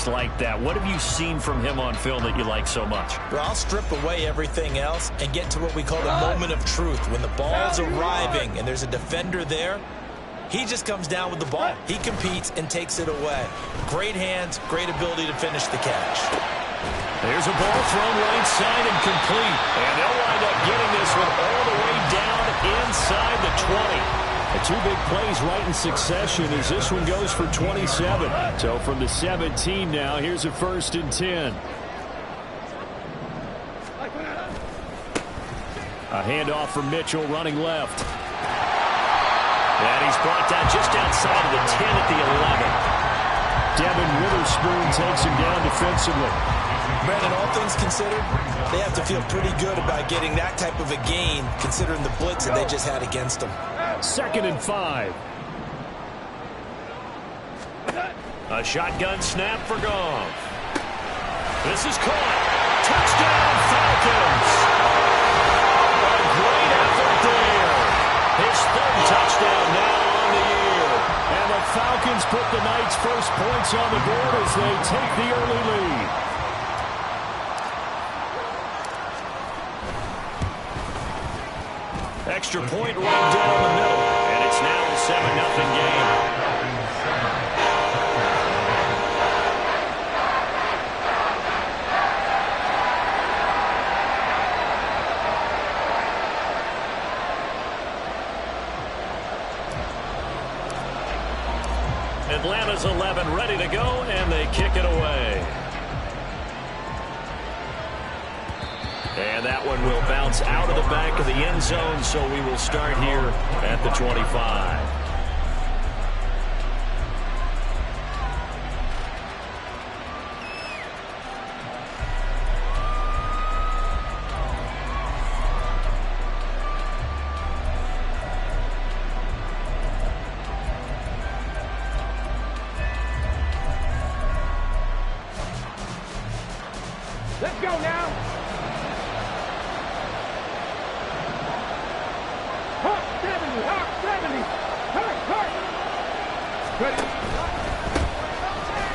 just like that. What have you seen from him on film that you like so much? Well, I'll strip away everything else and get to what we call the moment of truth. When the ball's arriving and there's a defender there, he just comes down with the ball. He competes and takes it away. Great hands, great ability to finish the catch. There's a ball thrown right side and complete. And they'll wind up getting this one all the way down inside the 20. The two big plays right in succession as this one goes for 27. So from the 17 now, here's a 1st and 10. A handoff for Mitchell running left. And he's brought down just outside of the 10 at the 11. Devin Witherspoon takes him down defensively. Brandon, all things considered, they have to feel pretty good about getting that type of a gain considering the blitz that they just had against them. 2nd and 5. A shotgun snap for Goff. This is caught. Touchdown Falcons. A great effort there. His 3rd touchdown now on the year. And the Falcons put the Knights' first points on the board as they take the early lead. Extra point right down the middle, and it's now a 7-0 game. Atlanta's 11 ready to go, and they kick it away. And that one will bounce out of the back of the end zone, so we will start here at the 25. Let's go now.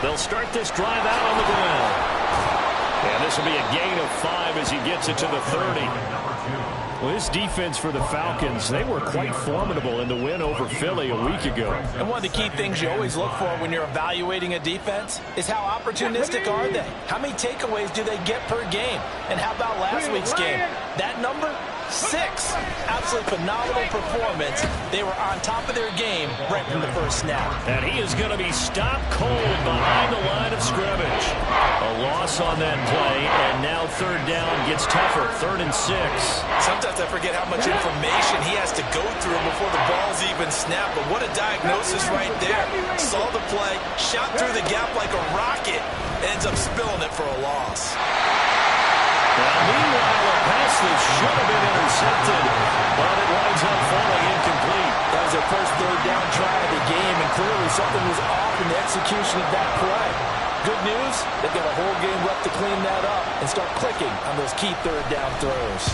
They'll start this drive out on the ground. And this will be a gain of 5 as he gets it to the 30. Well, this defense for the Falcons, they were quite formidable in the win over Philly a week ago. And one of the key things you always look for when you're evaluating a defense is how opportunistic are they? How many takeaways do they get per game? And how about last week's game? That number? 6. Absolutely phenomenal performance. They were on top of their game right from the first snap. And he is going to be stopped cold behind the line of scrimmage. A loss on that play, and now 3rd down gets tougher. 3rd and 6. Sometimes I forget how much information he has to go through before the ball's even snapped. But what a diagnosis right there. Saw the play, shot through the gap like a rocket, ends up spilling it for a loss. Well, meanwhile, a pass that should have been intercepted, but it winds up falling incomplete. That was their first 3rd down try of the game, and clearly something was off in the execution of that play. Good news, they've got a whole game left to clean that up and start clicking on those key 3rd down throws.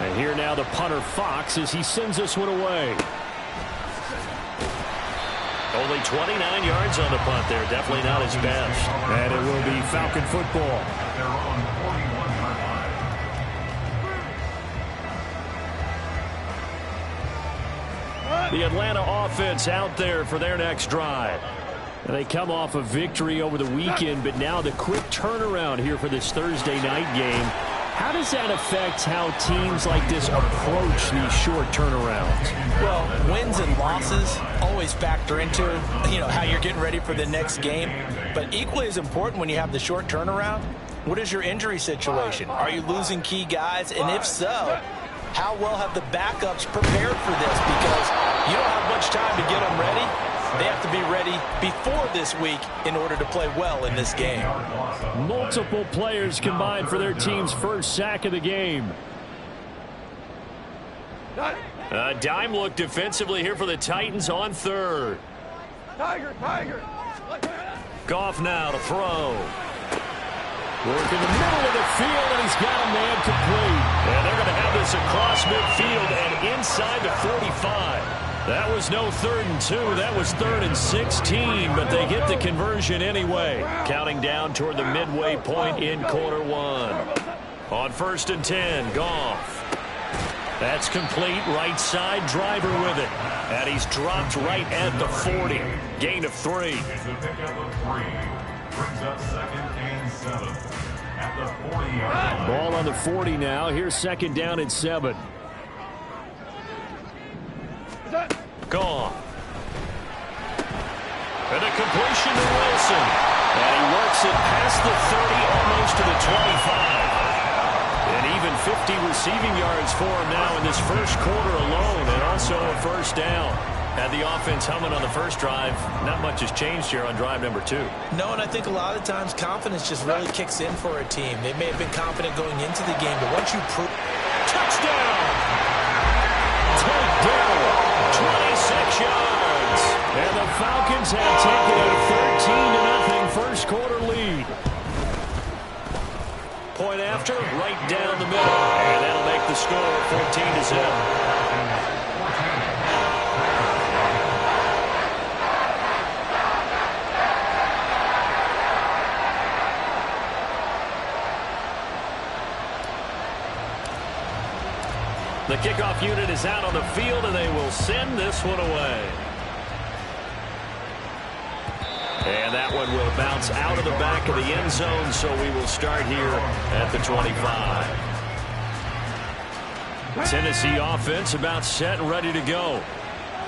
And here now the punter Fox as he sends this one away. Only 29 yards on the punt there. Definitely not his best. And it will be Falcon football. The Atlanta offense out there for their next drive. And they come off a victory over the weekend, but now the quick turnaround here for this Thursday night game. How does that affect how teams like this approach these short turnarounds? Well, wins and losses always factor into, how you're getting ready for the next game. But equally as important when you have the short turnaround, what is your injury situation? Are you losing key guys? And if so, how well have the backups prepared for this? Because you don't have much time to get them ready. They have to be ready before this week in order to play well in this game. Multiple players combined for their team's first sack of the game. A dime look defensively here for the Titans on 3rd. Tiger. Goff now to throw. Work in the middle of the field, and he's got a man complete. And they're going to have this across midfield and inside the 45. That was no 3rd and 2. That was 3rd and 16, but they get the conversion anyway. Counting down toward the midway point in quarter one. On 1st and 10, Goff. That's complete. Right side, driver with it. And he's dropped right at the 40. Gain of 3. Brings up 2nd and 7 at the 40-yard line. Ball on the 40 now. Here's 2nd down and 7. Gone. And a completion to Wilson. And he works it past the 30, almost to the 25. And even 50 receiving yards for him now in this first quarter alone, and also a 1st down. Had the offense humming on the first drive. Not much has changed here on drive number 2. No, and I think a lot of times confidence just really kicks in for a team. They may have been confident going into the game, but once you prove... Touchdown! Takedown! 26 yards. And the Falcons have taken a 13-0 first quarter lead. Point after, right down the middle. And that'll make the score 14-0. The kickoff unit is out on the field, and they will send this one away. And that one will bounce out of the back of the end zone, so we will start here at the 25. Tennessee offense about set and ready to go.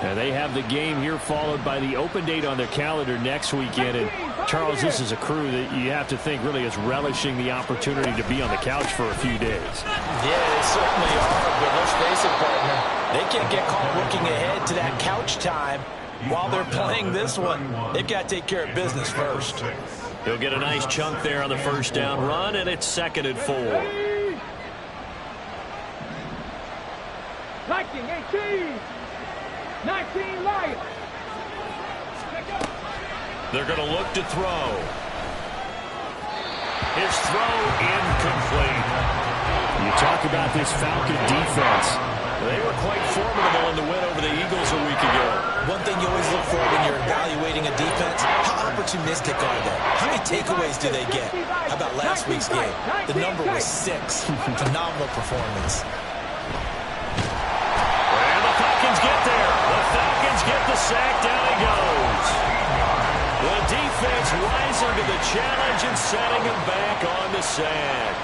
And they have the game here followed by the open date on their calendar next weekend. And Charles, this is a crew that you have to think really is relishing the opportunity to be on the couch for a few days. Yeah, they certainly are, but let's face it, partner. They can't get caught looking ahead to that couch time while they're playing this one. They've got to take care of business first. He'll get a nice chunk there on the 1st down run, and it's 2nd and 4. 19, 19 Lions. They're going to look to throw. His throw incomplete. You talk about this Falcon defense. They were quite formidable in the win over the Eagles a week ago. One thing you always look for when you're evaluating a defense, how opportunistic are they? How many takeaways do they get? How about last week's game? The number was 6. Phenomenal performance. And the Falcons get there. The Falcons get the sack. Down he goes. The defense rising to the challenge and setting him back on the sack.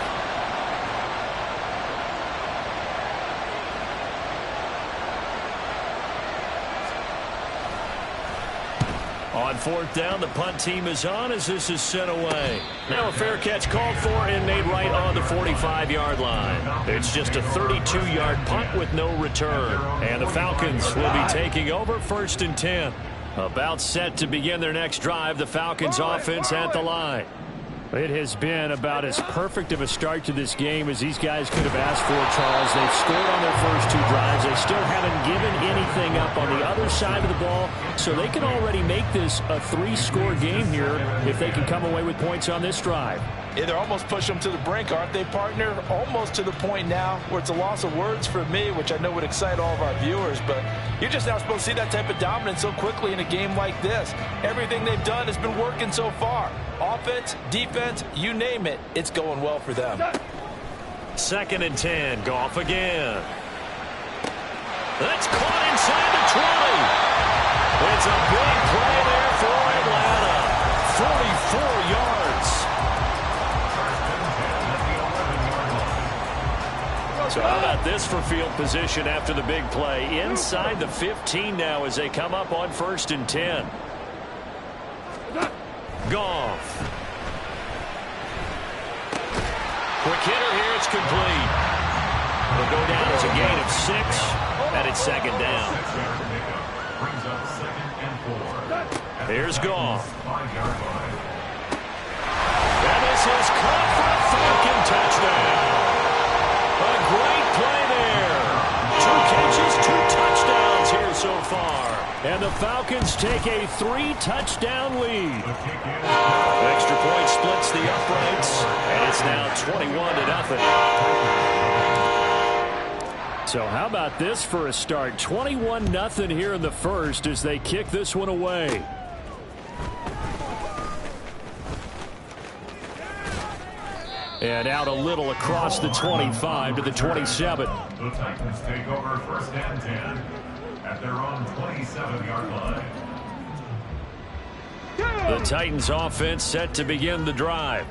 On 4th down, the punt team is on as this is sent away. Now a fair catch called for and made right on the 45-yard line. It's just a 32-yard punt with no return. And the Falcons will be taking over 1st and 10. About set to begin their next drive, the Falcons offense at the line. It has been about as perfect of a start to this game as these guys could have asked for, Charles. They've scored on their first 2 drives. They still haven't given anything up on the other side of the ball, so they can already make this a 3-score game here if they can come away with points on this drive. Yeah, they're almost pushing them to the brink, aren't they, partner? Almost to the point now where it's a loss of words for me, which I know would excite all of our viewers, but you're just not supposed to see that type of dominance so quickly in a game like this. Everything they've done has been working so far. Offense, defense, you name it, it's going well for them. 2nd and 10, Goff again. That's caught inside the 20. It's a big play there for Atlanta. 44 yards. So how about this for field position after the big play? Inside the 15 now as they come up on 1st and 10. Goff. Quick hitter here, it's complete. It'll go down as a gain of 6, and it's 2nd down. Brings up 2nd and 4. Here's Goff. And this is caught for a Falcon touchdown. A great play there. 2 catches, 2 touchdowns here so far. And the Falcons take a 3-touchdown lead. Extra point splits the uprights, and it's now 21-0. So how about this for a start? 21-0 here in the first as they kick this one away. And out a little across the 25 to the 27. The Titans take over first and 10 at their own 27-yard line. The Titans offense set to begin the drive.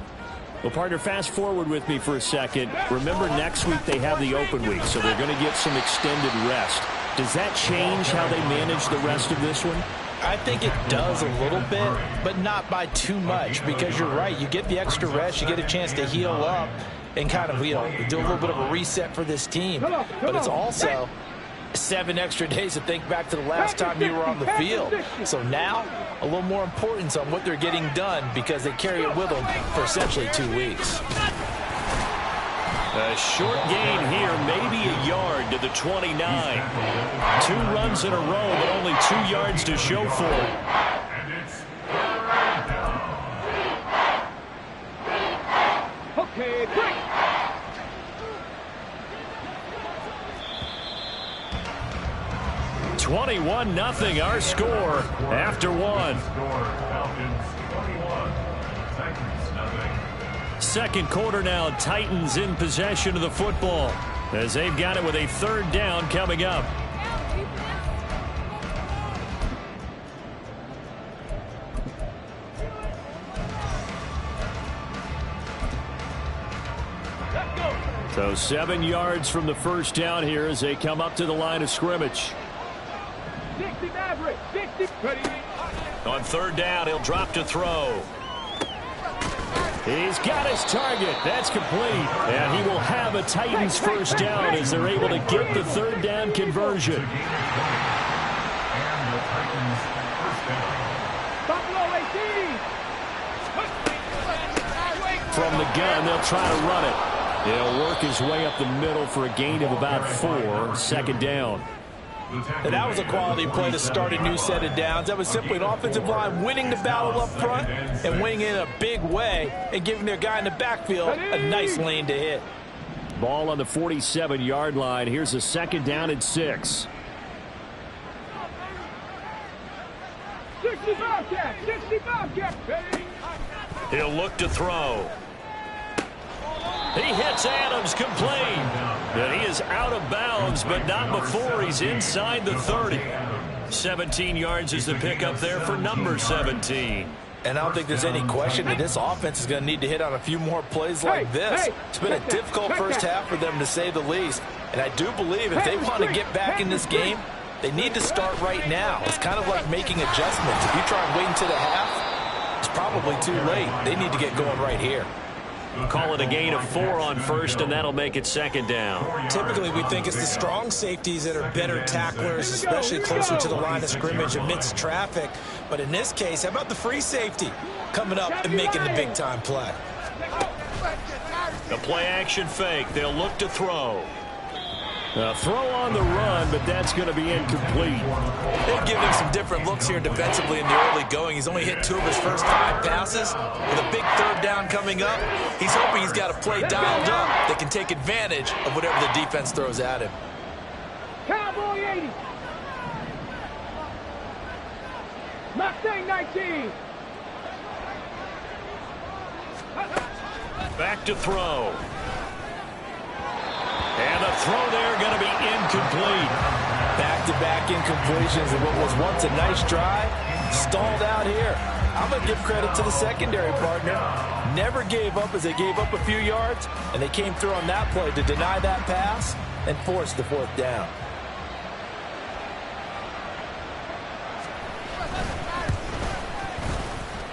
Well, partner, fast forward with me for a second. Remember, next week they have the open week, so they're going to get some extended rest. Does that change how they manage the rest of this one? I think it does a little bit, but not by too much, because you're right. You get the extra rest. You get a chance to heal up and kind of, do a little bit of a reset for this team. But it's also 7 extra days to think back to the last time you were on the field. So now, a little more importance on what they're getting done because they carry it with them for essentially 2 weeks. A short gain here, maybe a yard to the 29. 2 runs in a row, but only 2 yards to show for it. And it's down. Okay, quick. $21-0 our score after 1. Falcons 21, Titans nothing. Second quarter now, Titans in possession of the football as they've got it with a 3rd down coming up. So 7 yards from the first down here as they come up to the line of scrimmage. 60 Maverick, 60. On 3rd down, he'll drop to throw. He's got his target. That's complete. And he will have a Titans first down as they're able to get the 3rd down conversion. And the Titans first down. Buffalo 18. From the gun, they'll try to run it. He'll work his way up the middle for a gain of about 4. Second down. And that was a quality play to start a new set of downs. That was simply an offensive line winning the battle up front and winning in a big way and giving their guy in the backfield a nice lane to hit. Ball on the 47-yard line. Here's a 2nd down and 6. 60 Bobcat, 60 Bobcat. He'll look to throw. He hits Adams, complete. And he is out of bounds, but not before he's inside the 30. 17 yards is the pickup there for number 17. And I don't think there's any question that this offense is going to need to hit on a few more plays like this. It's been a difficult first half for them, to say the least. And I do believe if they want to get back in this game, they need to start right now. It's kind of like making adjustments. If you try and wait until the half, it's probably too late. They need to get going right here. Call it a gain of 4 on first, and that'll make it 2nd down. Typically, we think it's the strong safeties that are better tacklers, especially closer to the line of scrimmage amidst traffic. But in this case, how about the free safety coming up and making the big-time play? A play-action fake. They'll look to throw. A throw on the run, but that's going to be incomplete. They've given him some different looks here defensively in the early going. He's only hit 2 of his first 5 passes. With a big 3rd down coming up, he's hoping he's got a play dialed up that can take advantage of whatever the defense throws at him. Cowboy 80. Mustang 19. Back to throw. And a throw there going to be incomplete. Back-to-back incompletions of what was once a nice drive, stalled out here. I'm going to give credit to the secondary partner. Never gave up as they gave up a few yards, and they came through on that play to deny that pass and force the 4th down.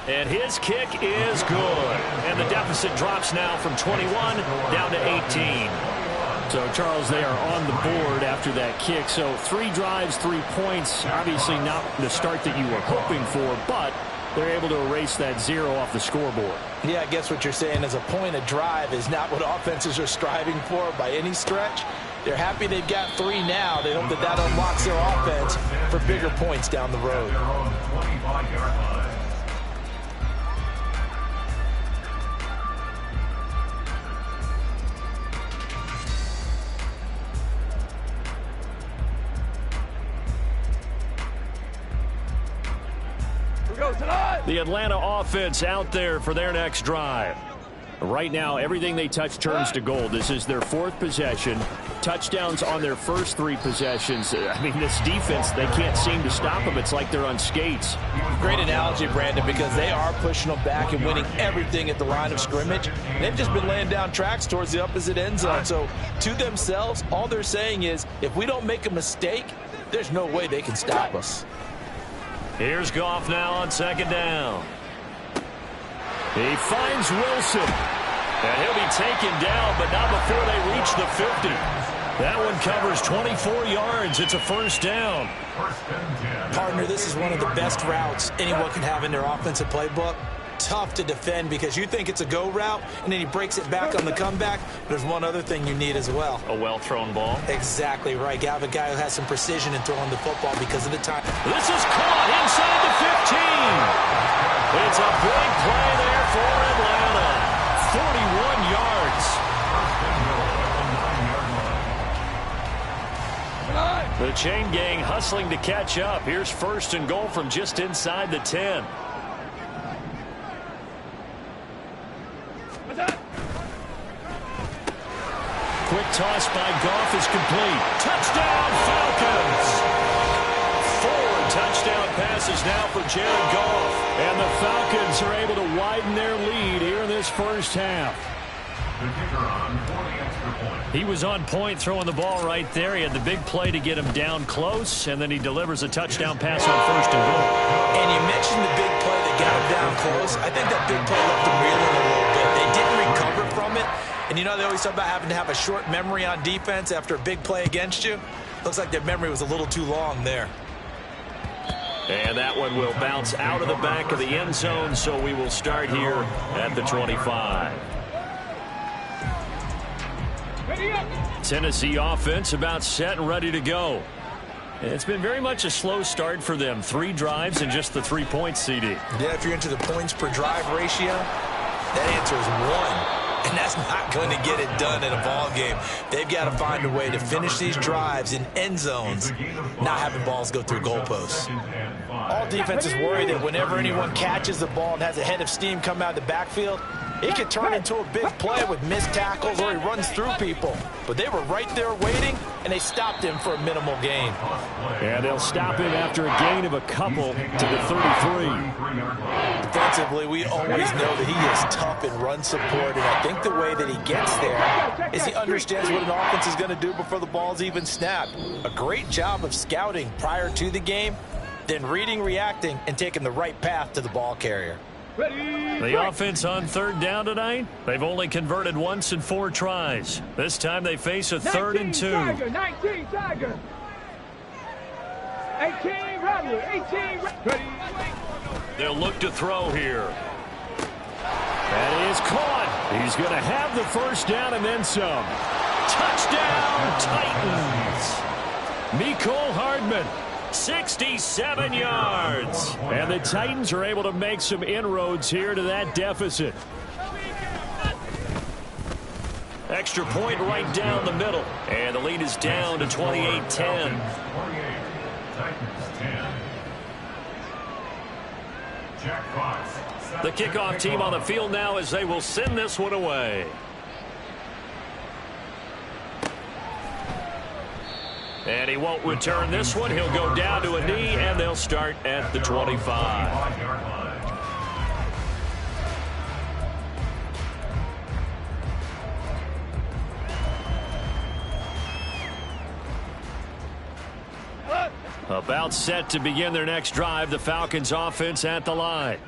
And his kick is good. And the deficit drops now from 21 down to 18. So, Charles, they are on the board after that kick. So 3 drives, 3 points. Obviously not the start that you were hoping for, but they're able to erase that 0 off the scoreboard. Yeah, I guess what you're saying is a point a drive is not what offenses are striving for by any stretch. They're happy they've got 3 now. They hope that that unlocks their offense for bigger points down the road. Their own 25-yard line. The Atlanta offense out there for their next drive. Right now, everything they touch turns to gold. This is their 4th possession. Touchdowns on their first 3 possessions. I mean, this defense, they can't seem to stop them. It's like they're on skates. Great analogy, Brandon, because they are pushing them back and winning everything at the line of scrimmage. They've just been laying down tracks towards the opposite end zone. So, to themselves, all they're saying is, if we don't make a mistake, there's no way they can stop us. Here's Goff now on 2nd down. He finds Wilson. And he'll be taken down, but not before they reach the 50. That one covers 24 yards. It's a 1st down. Partner, this is one of the best routes anyone can have in their offensive playbook. Tough to defend because you think it's a go route, and then he breaks it back on the comeback. There's one other thing you need as well. A well-thrown ball. Exactly right. You have a guy who has some precision in throwing the football because of the time. This is caught inside the 15. It's a big play there for Atlanta. 41 yards. The chain gang hustling to catch up. Here's 1st and goal from just inside the 10. Quick toss by Goff is complete. Touchdown, Falcons! 4 touchdown passes now for Jared Goff. And the Falcons are able to widen their lead here in this 1st half. The kicker on for the extra point. He was on point throwing the ball right there. He had the big play to get him down close, and then he delivers a touchdown pass on 1st and goal. And you mentioned the big play that got him down close. I think that big play left them reeling a little bit. They didn't recover from it. And you know they always talk about having to have a short memory on defense after a big play against you. Looks like their memory was a little too long there. And that one will bounce out of the back of the end zone, so we will start here at the 25. Tennessee offense about set and ready to go. It's been very much a slow start for them. 3 drives and just the 3 points, CD. Yeah, if you're into the points per drive ratio, that answer is 1. And that's not going to get it done in a ball game. They've got to find a way to finish these drives in end zones, not having balls go through goalposts. All defenses worry that whenever anyone catches the ball and has a head of steam come out of the backfield, it could turn into a big play with missed tackles or he runs through people. But they were right there waiting, and they stopped him for a minimal gain. And they'll stop him after a gain of a couple to the 33. Defensively, we always know that he is tough in run support, and I think the way that he gets there is he understands what an offense is going to do before the ball's even snapped. A great job of scouting prior to the game, then reading, reacting, and taking the right path to the ball carrier. The offense on 3rd down tonight, they've only converted once in 4 tries. This time they face a 3rd and 2. 19 Tiger. 18 Rattler. 18 ready. They'll look to throw here. That is caught. He's going to have the 1st down and then some. Touchdown, Titans. Mecole Hardman. 67 yards. And the Titans are able to make some inroads here to that deficit. Extra point right down the middle. And the lead is down to 28-10. The kickoff team on the field now as they will send this one away. And he won't return this one. He'll go down to a knee, and they'll start at the 25. About set to begin their next drive, the Falcons offense at the line.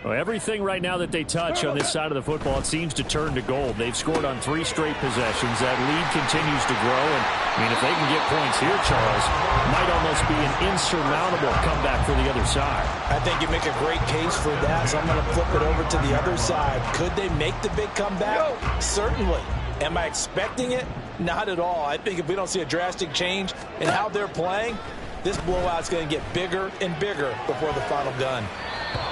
Well, everything right now that they touch on this side of the football, it seems to turn to gold. They've scored on 3 straight possessions. That lead continues to grow. And, I mean, if they can get points here, Charles, it might almost be an insurmountable comeback for the other side. I think you make a great case for that, so I'm going to flip it over to the other side. Could they make the big comeback? Certainly. Am I expecting it? Not at all. I think if we don't see a drastic change in how they're playing, this blowout's going to get bigger and bigger before the final gun.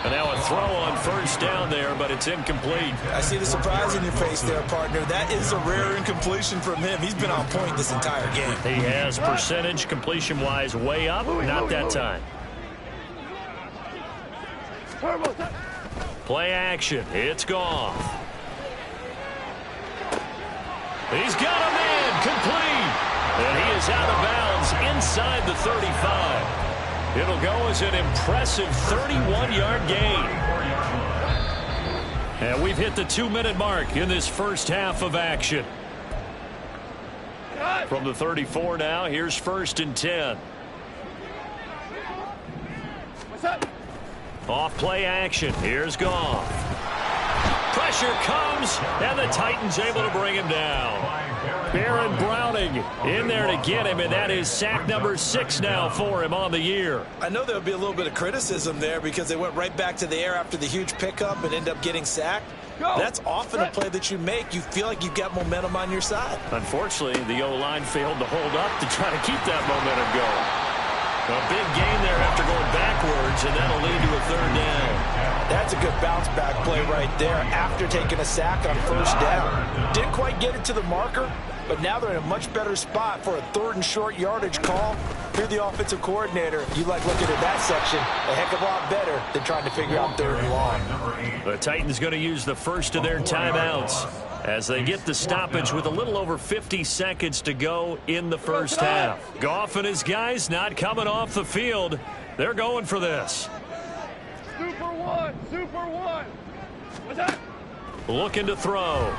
And now a throw on 1st down there, but it's incomplete. I see the surprise in your face there, partner. That is a rare incompletion from him. He's been on point this entire game. He has percentage completion-wise way up. Not that time. Play action. It's Goff. He's got a man complete. And he is out of bounds inside the 35. It'll go as an impressive 31-yard gain. And we've hit the 2-minute mark in this first half of action. From the 34 now, here's 1st and 10. Off play action. Here's Goff. Pressure comes, and the Titans able to bring him down. Baron Browning in there to get him, and that is sack number 6 now for him on the year. I know there'll be a little bit of criticism there because they went right back to the air after the huge pickup and end up getting sacked. That's often a play that you make. You feel like you've got momentum on your side. Unfortunately, the O-line failed to hold up to try to keep that momentum going. A big gain there after going backwards, and that'll lead to a 3rd down. That's a good bounce-back play right there after taking a sack on 1st down. Didn't quite get it to the marker, but now they're in a much better spot for a 3rd and short yardage call. You're the offensive coordinator. You like looking at that section a heck of a lot better than trying to figure out 3rd and long. The Titans going to use the first of their timeouts as they get the stoppage with a little over 50 seconds to go in the first half. Goff and his guys not coming off the field. They're going for this. Super one. Super one. What's that? Looking to throw.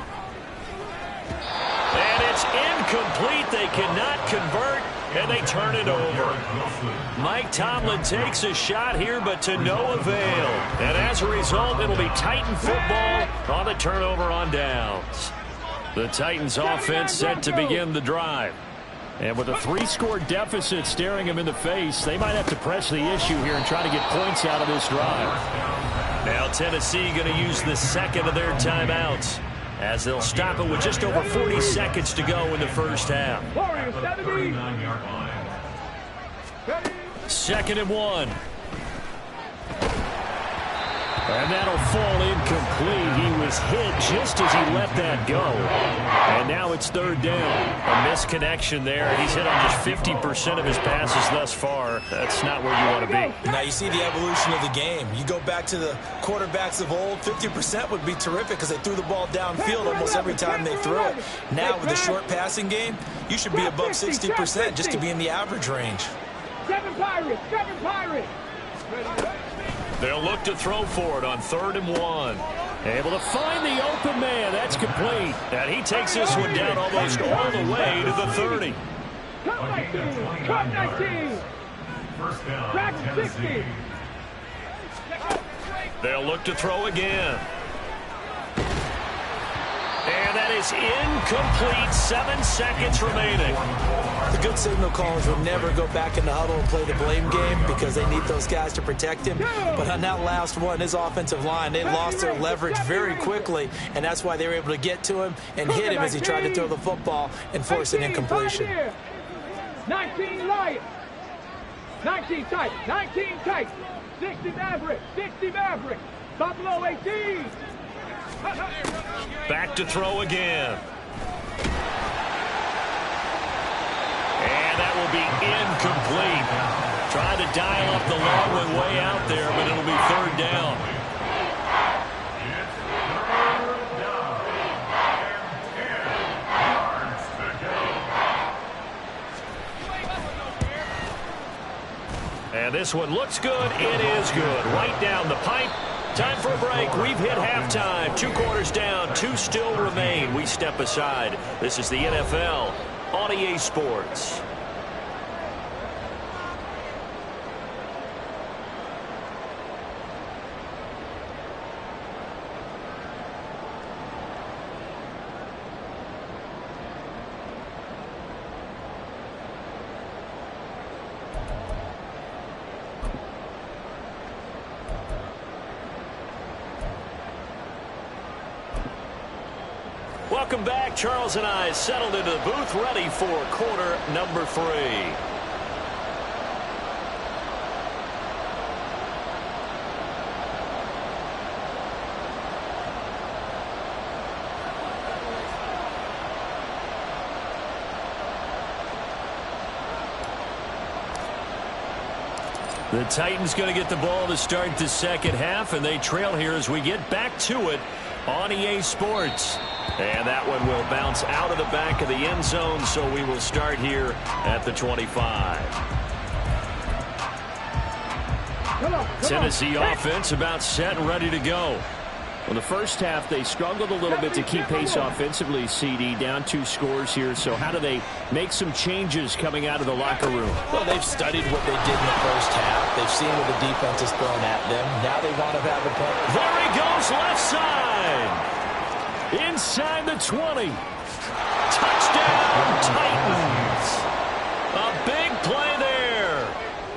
And it's incomplete. They cannot convert, and they turn it over. Mike Tomlin takes a shot here, but to no avail. And as a result, it'll be Titan football on the turnover on downs. The Titans offense set to begin the drive. And with a 3-score deficit staring them in the face, they might have to press the issue here and try to get points out of this drive. Now Tennessee going to use the second of their timeouts, as they'll stop it with just over 40 seconds to go in the first half. 39-yard line. 2nd and 1. And that'll fall incomplete. He was hit just as he let that go. And now it's 3rd down. A misconnection there. He's hit on just 50% of his passes thus far. That's not where you want to be. Now you see the evolution of the game. You go back to the quarterbacks of old, 50% would be terrific because they threw the ball downfield almost every time they threw it. Now with the short passing game, you should be above 60% just to be in the average range. 7 Pirates. 7 Pirates. They'll look to throw for it on 3rd and 1. Able to find the open man. That's complete. And he takes this one down almost all the way to the 30. Cut 19. Cut 19. First down, Back 60. Tennessee. They'll look to throw again. And that is incomplete. 7 seconds remaining. The good signal callers will never go back in the huddle and play the blame game because they need those guys to protect him. But on that last one, his offensive line, they lost their leverage very quickly, and that's why they were able to get to him and hit him as he tried to throw the football and force an incompletion. 19 Lions. 19 tight. 19 tight. 60 Maverick. 60 Maverick. Buffalo 18. Back to throw again. And that will be incomplete. Trying to dial up the long one way out there, but it'll be 3rd down. And this one looks good. It is good. Right down the pipe. Time for a break. We've hit halftime. 2 quarters down. 2 still remain. We step aside. This is the NFL on EA Sports. Welcome back. Charles and I settled into the booth, ready for quarter number 3. The Titans going to get the ball to start the second half, and they trail here as we get back to it on EA Sports. And that one will bounce out of the back of the end zone, so we will start here at the 25. Tennessee offense about set and ready to go. Well, the first half, they struggled a little bit to keep pace offensively, CD, down 2 scores here. So how do they make some changes coming out of the locker room? Well, they've studied what they did in the first half. They've seen what the defense has thrown at them. Now they want to have a point. There he goes, left side. Inside the 20. Touchdown, Titans. A big play there.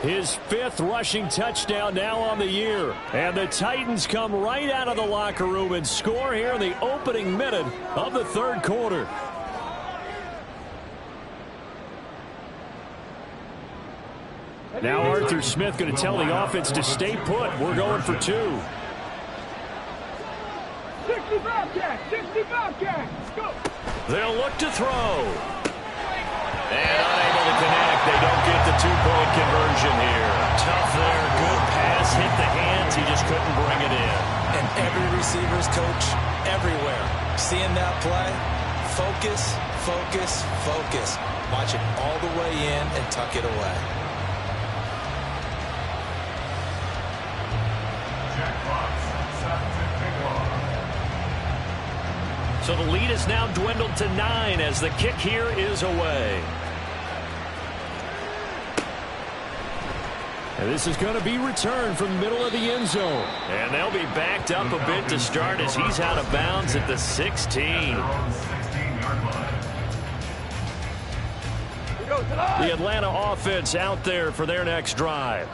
His 5th rushing touchdown now on the year. And the Titans come right out of the locker room and score here in the opening minute of the third quarter. Now Arthur Smith going to tell the offense to stay put. We're going for 2. 60 Bobcats! 60 Bobcats! Go! They'll look to throw. And unable to connect. They don't get the 2-point conversion here. Tough there. Good pass. Hit the hands. He just couldn't bring it in. And every receiver's coach everywhere. Seeing that play, focus, focus, focus. Watch it all the way in and tuck it away. So the lead is now dwindled to 9 as the kick here is away. And this is going to be returned from the middle of the end zone. And they'll be backed up a bit to start as he's out of bounds at the 16. The Atlanta offense out there for their next drive.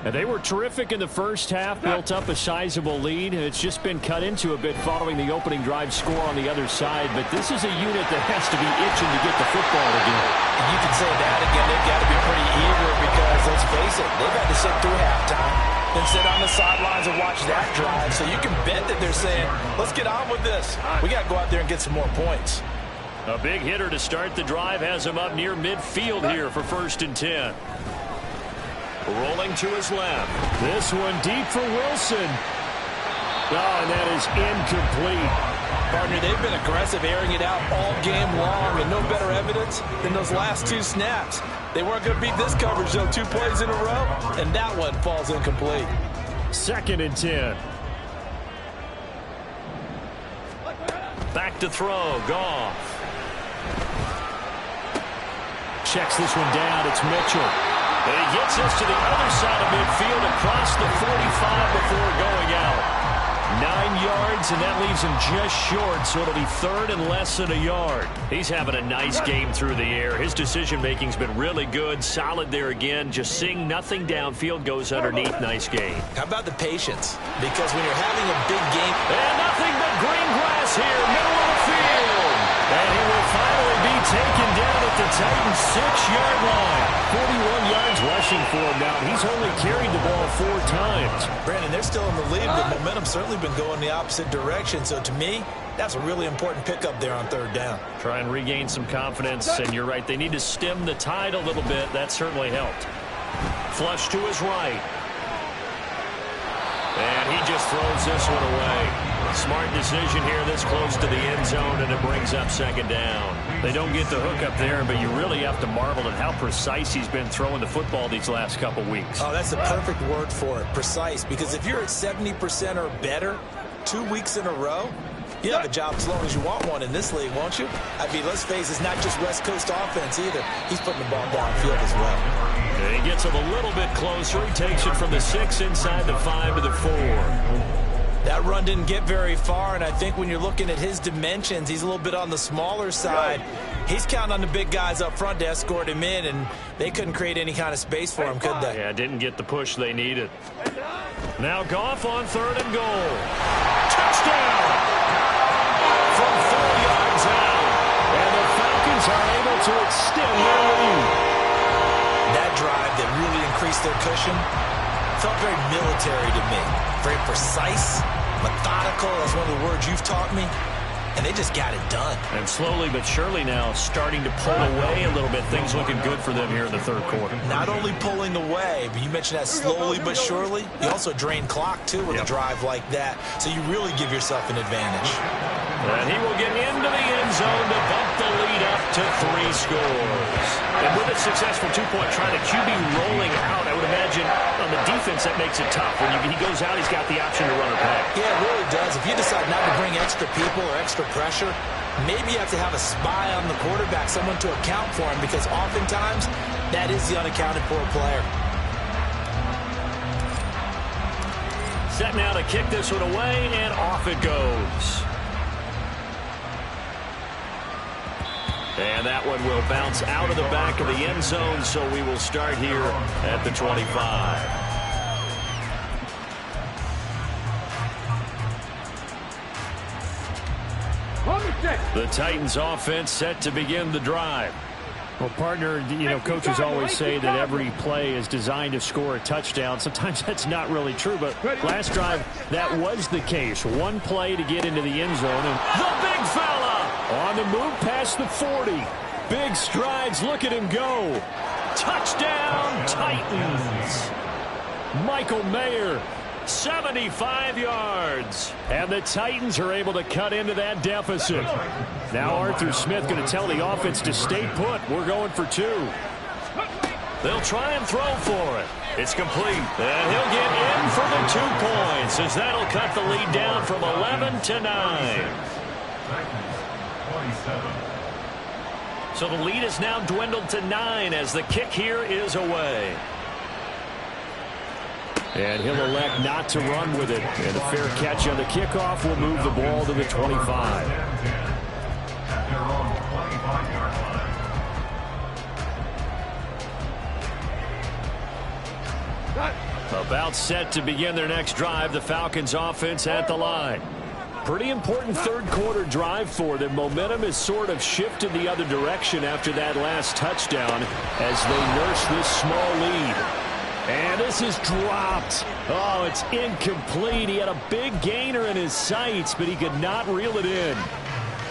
And they were terrific in the first half, built up a sizable lead. It's just been cut into a bit following the opening drive score on the other side. But this is a unit that has to be itching to get the football again. And you can say that again. They've got to be pretty eager because, let's face it, they've had to sit through halftime and sit on the sidelines and watch that drive. So you can bet that they're saying, let's get on with this. We got to go out there and get some more points. A big hitter to start the drive has him up near midfield here for 1st and 10. Rolling to his left. This one deep for Wilson. Oh, and that is incomplete. Partner, they've been aggressive, airing it out all game long, and no better evidence than those last 2 snaps. They weren't going to beat this coverage, though, 2 plays in a row, and that one falls incomplete. 2nd and 10. Back to throw. Goff. Checks this one down. It's Mitchell. And he gets us to the other side of midfield across the 45 before going out. 9 yards, and that leaves him just short, so it'll be 3rd and less than a yard. He's having a nice game through the air. His decision-making's been really good, solid there again. Just seeing nothing downfield goes underneath. Nice game. How about the patience? Because when you're having a big game... And nothing but green grass here, middle of the field. And he will finally be taken down at the Titans' 6-yard line. 41 yards rushing for him now. He's only carried the ball 4 times. Brandon, they're still in the lead, but momentum's certainly been going the opposite direction. So to me, that's a really important pickup there on 3rd down. Try and regain some confidence, and you're right. They need to stem the tide a little bit. That certainly helped. Flush to his right. And he just throws this one away. Smart decision here this close to the end zone, and it brings up 2nd down. They don't get the hook up there, but you really have to marvel at how precise he's been throwing the football these last couple weeks. Oh, that's the perfect word for it, precise, because if you're at 70% or better 2 weeks in a row, you have a job as long as you want one in this league, won't you? I mean, let's face it, it's not just West Coast offense either. He's putting the ball downfield as well. And he gets him a little bit closer. He takes it from the 6 inside the 5 to the 4. That run didn't get very far, and I think when you're looking at his dimensions, he's a little bit on the smaller side. He's counting on the big guys up front to escort him in, and they couldn't create any kind of space for him, could they? Yeah, didn't get the push they needed. Now Goff on 3rd and goal. Touchdown! From 4 yards out, and the Falcons are able to extend their lead. That drive that really increased their cushion felt very military to me. Very precise, methodical. That's one of the words you've taught me. And they they just got it done. And slowly but surely now starting to pull away a little bit. Things looking good for them here in the third quarter. Not only pulling away, but you mentioned that slowly but surely. You also drain clock, too, with a drive like that. So you really give yourself an advantage. And he will get into the end zone to bump the lead up to 3 scores. And with a successful two-point try, the QB rolling out, I would imagine on the defense that makes it tough. When he goes out, he's got the option to run or pass. Yeah, it really does. If you decide not to bring extra people or extra pressure, maybe you have to have a spy on the quarterback, someone to account for him, because oftentimes that is the unaccounted for player. Set now to kick this one away, and off it goes. And that one will bounce out of the back of the end zone, so we will start here at the 25. The Titans offense set to begin the drive. Well, partner, coaches always say that every play is designed to score a touchdown. Sometimes that's not really true, but last drive, that was the case. One play to get into the end zone, and the big fella on the move past the 40. Big strides, look at him go. Touchdown, Titans. Michael Mayer, 75 yards. And the Titans are able to cut into that deficit. Now Arthur Smith going to tell the offense to stay put. We're going for 2. They'll try and throw for it. It's complete. And he'll get in for the 2 points, as that'll cut the lead down from 11 to 9. So the lead is now dwindled to 9 as the kick here is away. And he'll elect not to run with it. And a fair catch on the kickoff will move the ball to the 25. About set to begin their next drive, the Falcons offense at the line. Pretty important third quarter drive for them. Momentum has sort of shifted the other direction after that last touchdown as they nurse this small lead. And this is dropped. Oh, it's incomplete. He had a big gainer in his sights, but he could not reel it in.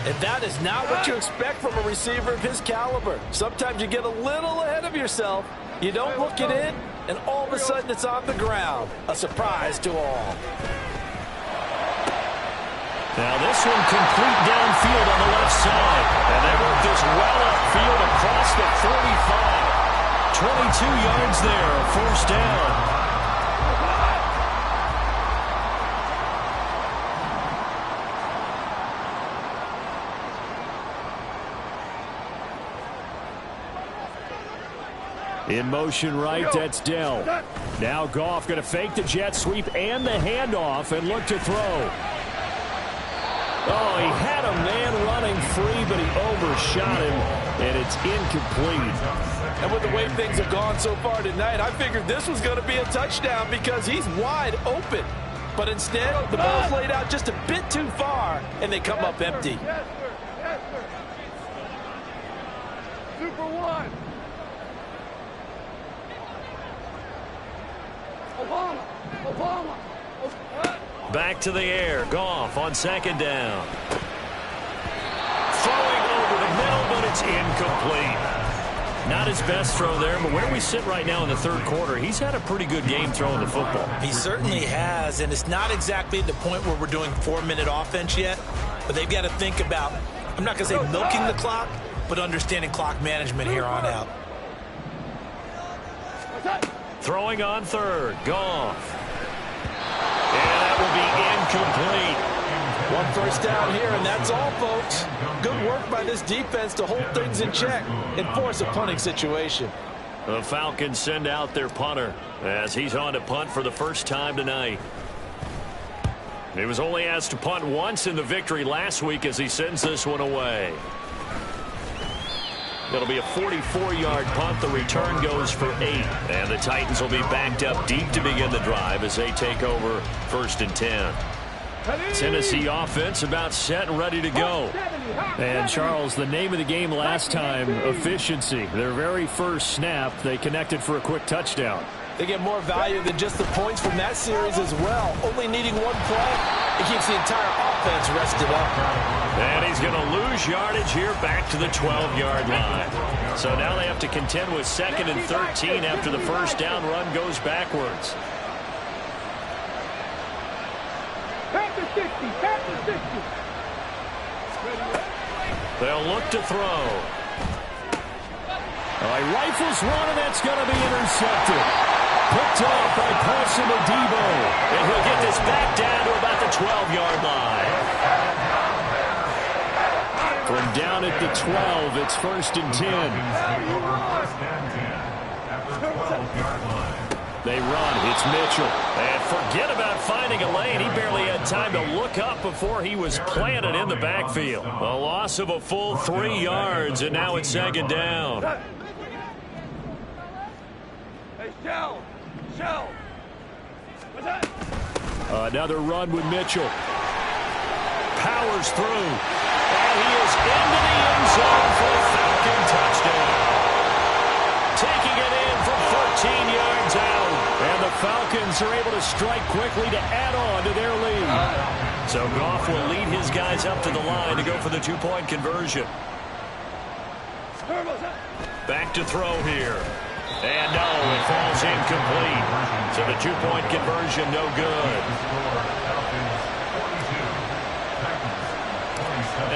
And that is not what you expect from a receiver of his caliber. Sometimes you get a little ahead of yourself. You don't look it in, and all of a sudden it's on the ground. A surprise to all. Now this one complete downfield on the left side. And they work this well upfield across the 45. 22 yards there, first down. In motion right, that's Dell. Now Goff going to fake the jet sweep and the handoff and look to throw. Oh, he had a man running free, but he overshot him, and it's incomplete. And with the way things have gone so far tonight, I figured this was going to be a touchdown because he's wide open. But instead, the ball's laid out just a bit too far, and they come up empty. Yes, sir. Yes, sir. Super one. Obama. Back to the air. Goff on second down. Throwing over the middle, but it's incomplete. Not his best throw there, but where we sit right now in the third quarter, he's had a pretty good game throwing the football. He certainly has, and it's not exactly the point where we're doing 4-minute offense yet, but they've got to think about, I'm not going to say milking the clock, but understanding clock management here on out. Throwing on third. Goff. And that will be incomplete. One first down here, and that's all, folks. Good work by this defense to hold things in check and force a punting situation. The Falcons send out their punter as he's on to punt for the first time tonight. He was only asked to punt once in the victory last week as he sends this one away. It'll be a 44-yard punt. The return goes for 8. And the Titans will be backed up deep to begin the drive as they take over 1st and 10. Tennessee offense about set and ready to go. And, Charles, the name of the game last time, efficiency. Their very first snap, they connected for a quick touchdown. They get more value than just the points from that series as well. Only needing one play, it keeps the entire offense rested up. And he's going to lose yardage here back to the 12-yard line. So now they have to contend with 2nd and 13 after the first down run goes backwards. Pass the 60, pass the 60. They'll look to throw. He rifles one, and that's going to be intercepted. Picked off by Paulson Adebo. And he'll get this back down to about the 12-yard line. From down at the 12, it's 1st and 10. They run. It's Mitchell. And forget about finding a lane. He barely had time to look up before he was planted in the backfield. A loss of a full 3 yards, and now it's 2nd down. Hey, Shell. Shell. What's that? Another run with Mitchell. Powers through. And he is into the end zone for a Falcon touchdown. Taking it in from 14 yards out. And the Falcons are able to strike quickly to add on to their lead. So Goff will lead his guys up to the line to go for the 2-point conversion. Back to throw here. And no, it falls incomplete. So the 2-point conversion no good.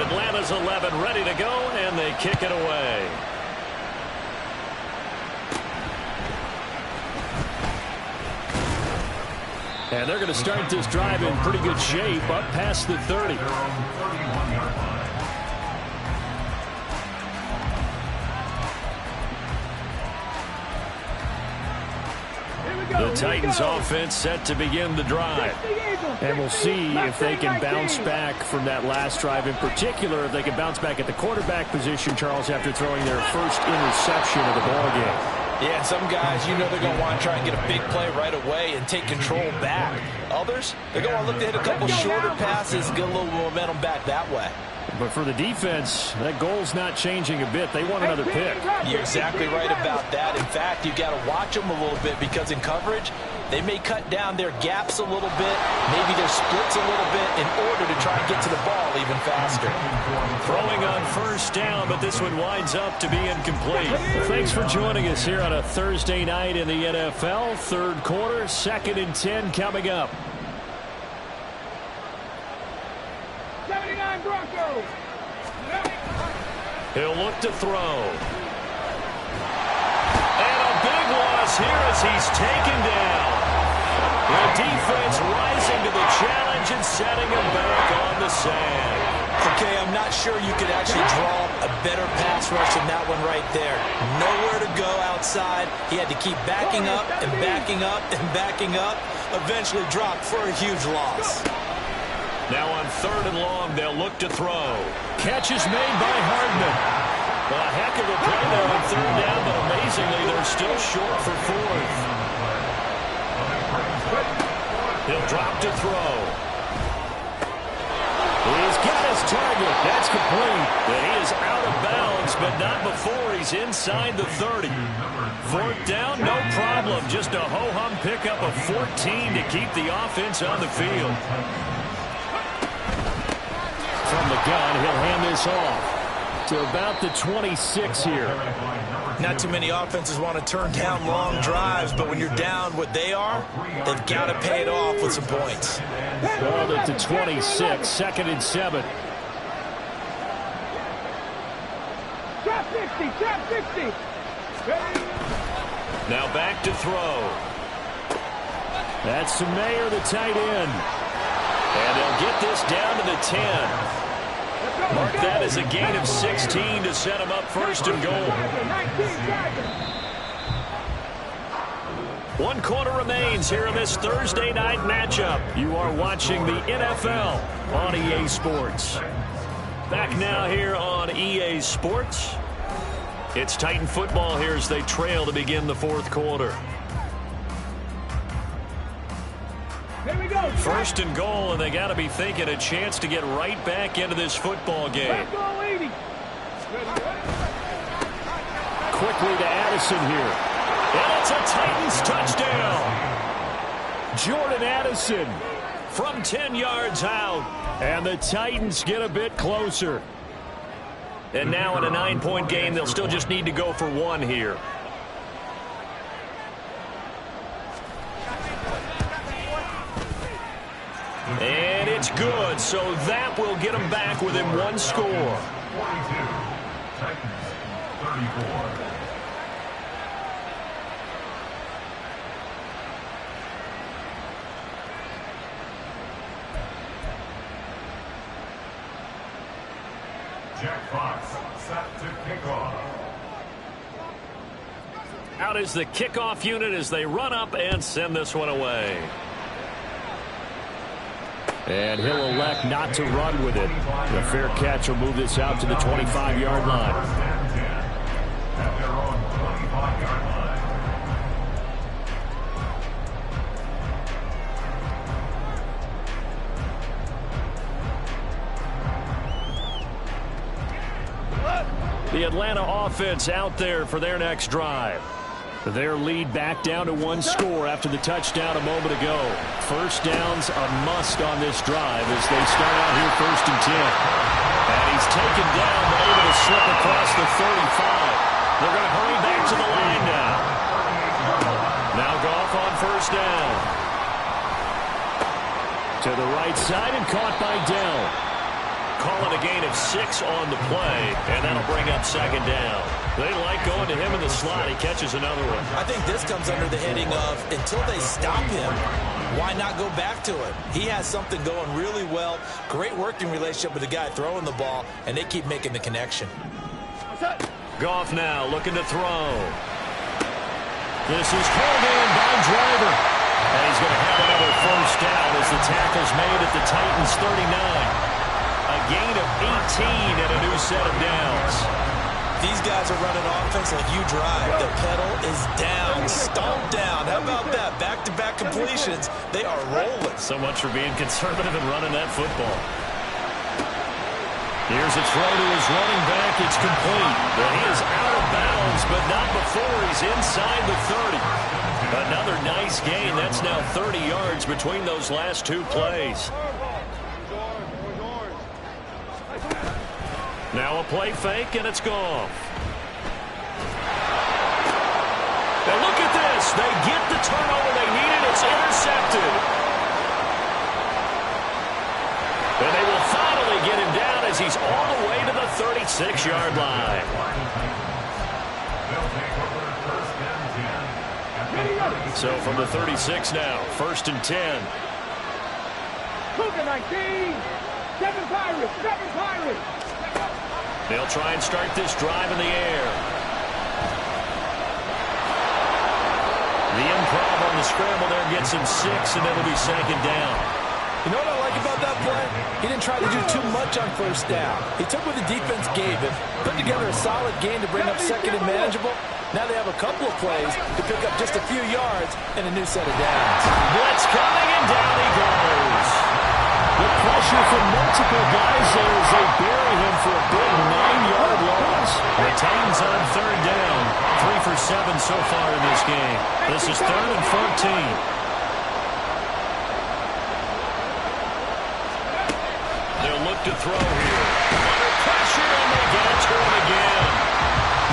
Atlanta's 11 ready to go, and they kick it away. And they're going to start this drive in pretty good shape, up past the 30. The Titans offense set to begin the drive. And we'll see if they can bounce back from that last drive in particular, if they can bounce back at the quarterback position, Charles, after throwing their first interception of the ballgame. Yeah, some guys, you know they're going to want to try and get a big play right away and take control back. Others, they're going to look to hit a couple shorter passes, get a little momentum back that way. But for the defense, that goal's not changing a bit. They want another pick. You're exactly right about that. In fact, you've got to watch them a little bit because in coverage, they may cut down their gaps a little bit, maybe their splits a little bit in order to try and get to the ball even faster. Throwing on first down, but this one winds up to be incomplete. Thanks for joining us here on a Thursday night in the NFL. Third quarter, 2nd and 10 coming up. 79 Broncos. He'll look to throw. And a big loss here as he's taken down. The defense rising to the challenge and setting him back on the sand. Okay, I'm not sure you could actually draw a better pass rush than that one right there. Nowhere to go outside. He had to keep backing up and backing up and backing up. Eventually dropped for a huge loss. Now on 3rd and long, they'll look to throw. Catch is made by Hardman. A heck of a play there on 3rd down, but amazingly, they're still short for 4th. He'll drop to throw. He's got his target. That's complete. And he is out of bounds, but not before he's inside the 30. 4th down, no problem. Just a ho-hum pickup of 14 to keep the offense on the field. From the gun, he'll hand this off to about the 26 here. Not too many offenses want to turn down long drives, but when you're down what they are, they've got to pay it off with some points. Ball at the 26, 2nd and 7. Trap 60, trap 60. Now back to throw. That's Mayer, the tight end. And they'll get this down to the 10. Mark that as a gain of 16 to set him up 1st and goal. 1 quarter remains here in this Thursday night matchup. You are watching the NFL on EA Sports. Back now here on EA Sports. It's Titan football here as they trail to begin the 4th quarter. There we go. 1st and goal, and they got to be thinking a chance to get right back into this football game. Back goal 80. Quickly to Addison here. And it's a Titans touchdown. Jordan Addison, from 10 yards out. And the Titans get a bit closer. And now in a 9-point game, they'll still just need to go for one here. And it's good, so that will get them back within one score. 42, Titans 34. Jack Fox set to kick off. Out is the kickoff unit as they run up and send this one away. And he'll elect not to run with it. The fair catch will move this out to the 25-yard line. At their own 25-yard line. The Atlanta offense out there for their next drive. Their lead back down to one score after the touchdown a moment ago. First down's a must on this drive as they start out here 1st and 10. And he's taken down but able to slip across the 35. They're going to hurry back to the line now. Now Goff on 1st down. To the right side and caught by Dell. Calling a gain of 6 on the play, and that'll bring up 2nd down. They like going to him in the slot. He catches another one. I think this comes under the heading of until they stop him, why not go back to it? He has something going really well, great working relationship with the guy throwing the ball, and they keep making the connection. Goff now looking to throw. This is called in by Driver. And he's going to have another 1st down as the tackle's made at the Titans' 39. A gain of 18 and a new set of downs. These guys are running offense like you drive. The pedal is down, stomped down. How about that? Back-to-back completions. They are rolling. So much for being conservative and running that football. Here's a throw to his running back. It's complete. But he is out of bounds, but not before he's inside the 30. Another nice gain. That's now 30 yards between those last 2 plays. Now a play fake, and it's Goff. Now look at this. They get the turnover they needed. It's intercepted. And they will finally get him down as he's all the way to the 36-yard line. So from the 36 now, 1st and 10. Cougar 19. 7 Pirates. 7 Pirates. They'll try and start this drive in the air. The improv on the scramble there gets him 6, and it'll be 2nd down. You know what I like about that play? He didn't try to do too much on 1st down. He took what the defense gave him, put together a solid game to bring up 2nd and manageable. Now they have a couple of plays to pick up just a few yards and a new set of downs. Blitz coming, and down he goes. The pressure from multiple guys there as they bury him for a big 9-yard loss. The Titans on 3rd down. 3 for 7 so far in this game. This is 3rd and 14. They'll look to throw here. Under pressure, and they get it to him again.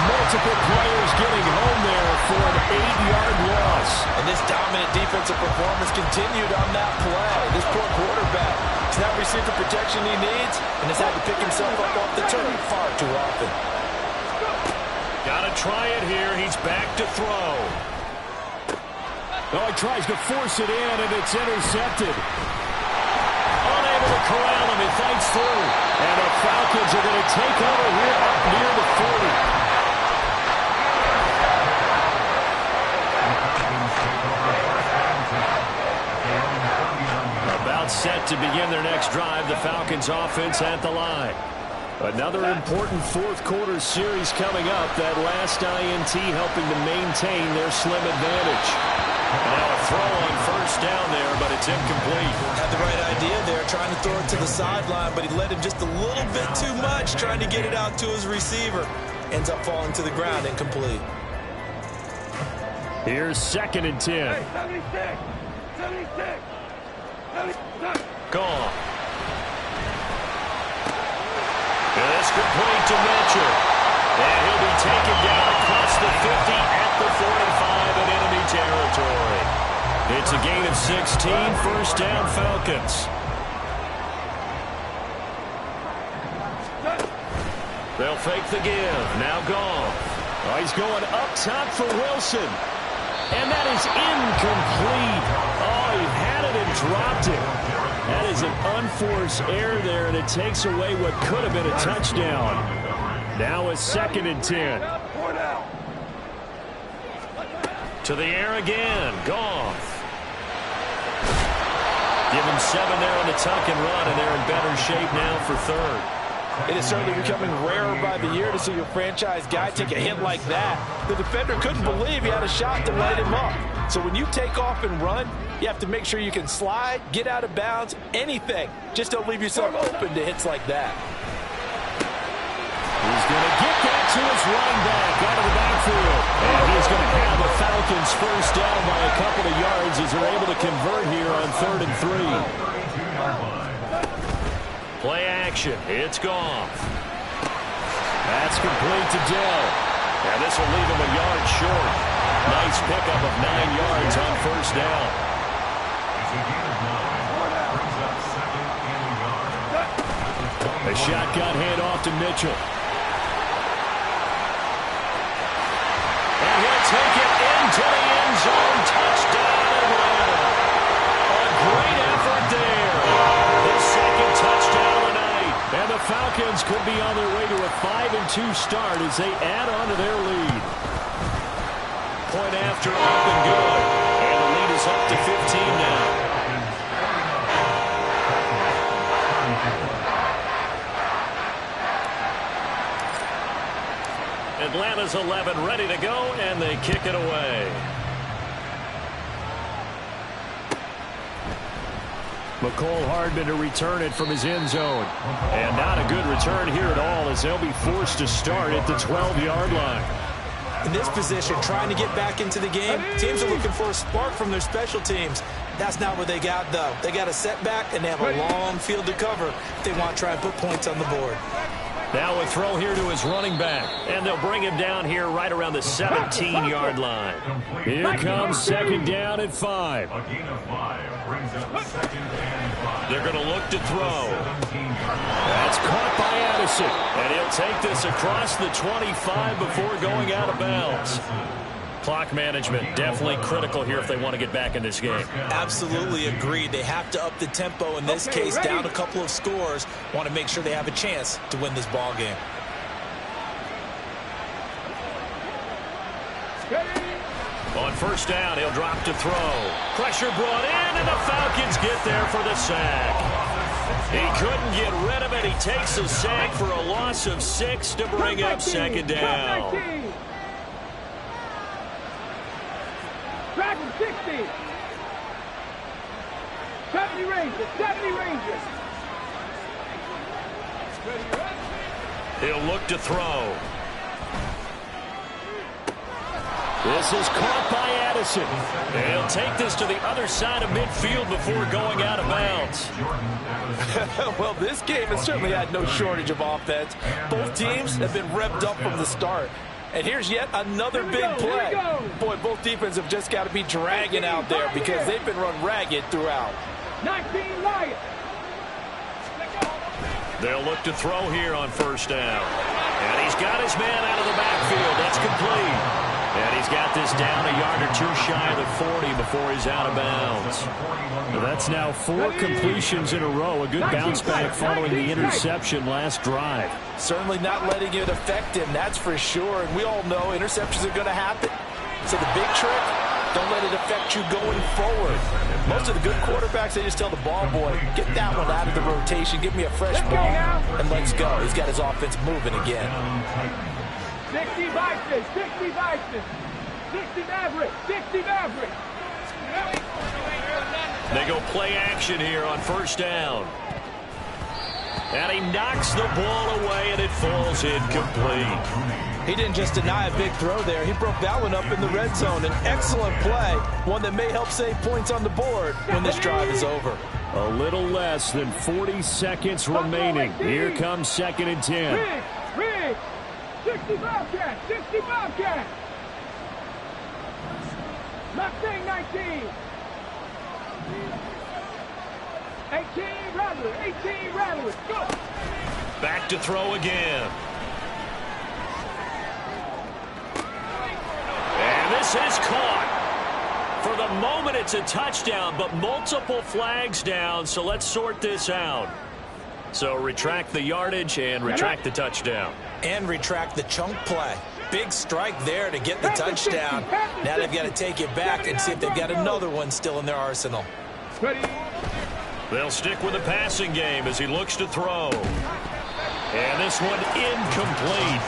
Multiple players getting home there for an 8-yard loss. And this dominant defensive performance continued on that play. This poor quarterback has not received the protection he needs and has had to pick himself up off the turf far too often. Got to try it here. He's back to throw. Oh, he tries to force it in, and it's intercepted. Unable to corral him. He fights through. And the Falcons are going to take over here up near the 40. Set to begin their next drive. The Falcons offense at the line. Another important 4th quarter series coming up. That last INT helping to maintain their slim advantage. Now a throw on 1st down there, but it's incomplete. Had the right idea there, trying to throw it to the sideline, but he led him just a little bit too much, trying to get it out to his receiver. Ends up falling to the ground, incomplete. Here's 2nd and 10. Hey, 76. 76. Gone. This complete to Mitchell. And he'll be taken down across the 50 at the 45 in enemy territory. It's a gain of 16, first down Falcons. They'll fake the give. Now Goff. Oh, he's going up top for Wilson. And that is incomplete. Oh, he had it and dropped it. That is an unforced error there, and it takes away what could have been a touchdown. Now a 2nd and 10. To the air again. Goff. Give him 7 there on the tuck and run, and they're in better shape now for 3rd. It is certainly becoming rarer by the year to see your franchise guy take a hit like that. The defender couldn't believe he had a shot to light him up. So when you take off and run, you have to make sure you can slide, get out of bounds, anything. Just don't leave yourself open to hits like that. He's going to get that to his running back out of the backfield. And he's going to have the Falcons first down by a couple of yards as they're able to convert here on 3rd and 3. Play action. It's Goff. That's complete to Dell. And this will leave him a yard short. Nice pickup of 9 yards on first down. A shotgun handoff to Mitchell. And he'll take it into the end zone. Touchdown, Atlanta. A great effort there. His 2nd touchdown of the night. And the Falcons could be on their way to a 5-2 start as they add on to their lead. Point after up and good. And the lead is up to 15 now. Atlanta's 11 ready to go, and they kick it away. McCole Hardman to return it from his end zone. And not a good return here at all as they'll be forced to start at the 12-yard line. In this position, trying to get back into the game, teams are looking for a spark from their special teams. That's not what they got, though. They got a setback, and they have a long field to cover if they want to try and put points on the board. Now a throw here to his running back. And they'll bring him down here right around the 17-yard line. Here comes 2nd down at 5. A gain of 5 brings up 2nd and 5. They're going to look to throw. That's caught by Addison. And he'll take this across the 25 before going out of bounds. Clock management definitely critical here if they want to get back in this game. Absolutely agreed. They have to up the tempo in this case, down a couple of scores. Want to make sure they have a chance to win this ball game. On first down, he'll drop to throw. Pressure brought in, and the Falcons get there for the sack. He couldn't get rid of it. He takes a sack for a loss of 6 to bring up 2nd down. Track him 60. 70 Rangers. 70 Rangers. He'll look to throw. This is caught by Addison. And he'll take this to the other side of midfield before going out of bounds. Well, this game has certainly had no shortage of offense. Both teams have been revved up from the start. And here's yet another big play. Boy, both defenses have just got to be dragging out there because they've been run ragged throughout. 19 Lions. They'll look to throw here on first down. And he's got his man out of the backfield. That's complete. And he's got this down a yard or 2 shy of the 40 before he's out of bounds. Well, that's now 4 completions in a row. A good bounce back following the interception last drive. Certainly not letting it affect him, that's for sure. And we all know interceptions are going to happen. So the big trick, don't let it affect you going forward. Most of the good quarterbacks, they just tell the ball boy, get that one out of the rotation, give me a fresh ball, and let's go. He's got his offense moving again. 60 Vikings, 60 Vikings, 60 Mavericks, 60 Mavericks. They go play action here on first down. And he knocks the ball away, and it falls incomplete. He didn't just deny a big throw there. He broke that one up in the red zone. An excellent play, one that may help save points on the board when this drive is over. A little less than 40 seconds remaining. Here comes 2nd and 10. Rig. 60 Bobcat. 60 Bobcat. Mustang 19. 18 Rattler. 18 Rattler. Go. Back to throw again. And this is caught. For the moment, it's a touchdown, but multiple flags down, so let's sort this out. So retract the yardage and retract the touchdown. And retract the chunk play. Big strike there to get the touchdown. Now they've got to take it back and see if they've got another one still in their arsenal. They'll stick with the passing game as he looks to throw. And this one incomplete.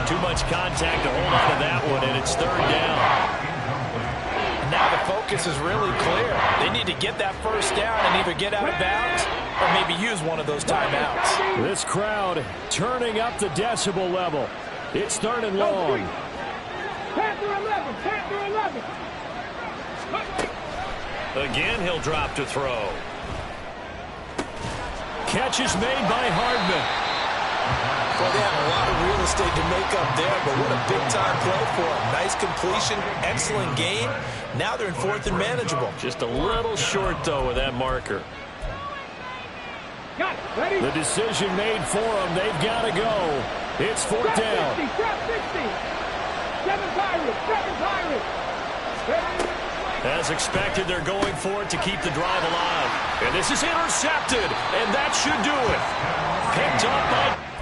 Too much contact to hold on to that one, and it's 3rd down. Now the focus is really clear. They need to get that first down and either get out of bounds or maybe use one of those timeouts. This crowd turning up the decibel level. It's 3rd and long. Panther 11. Panther 11. Again, he'll drop to throw. Catch is made by Hardman. Well, they have a lot of real estate to make up there, but what a big-time play for them. Nice completion, excellent game. Now they're in 4th and manageable. Just a little short, though, with that marker. Got it. Ready? The decision made for them. They've got to go. It's 4th down. 60. Trap 60. 7 Pirates. 7 Pirates. Ready? As expected, they're going for it to keep the drive alive. And this is intercepted, and that should do it. Picked up by...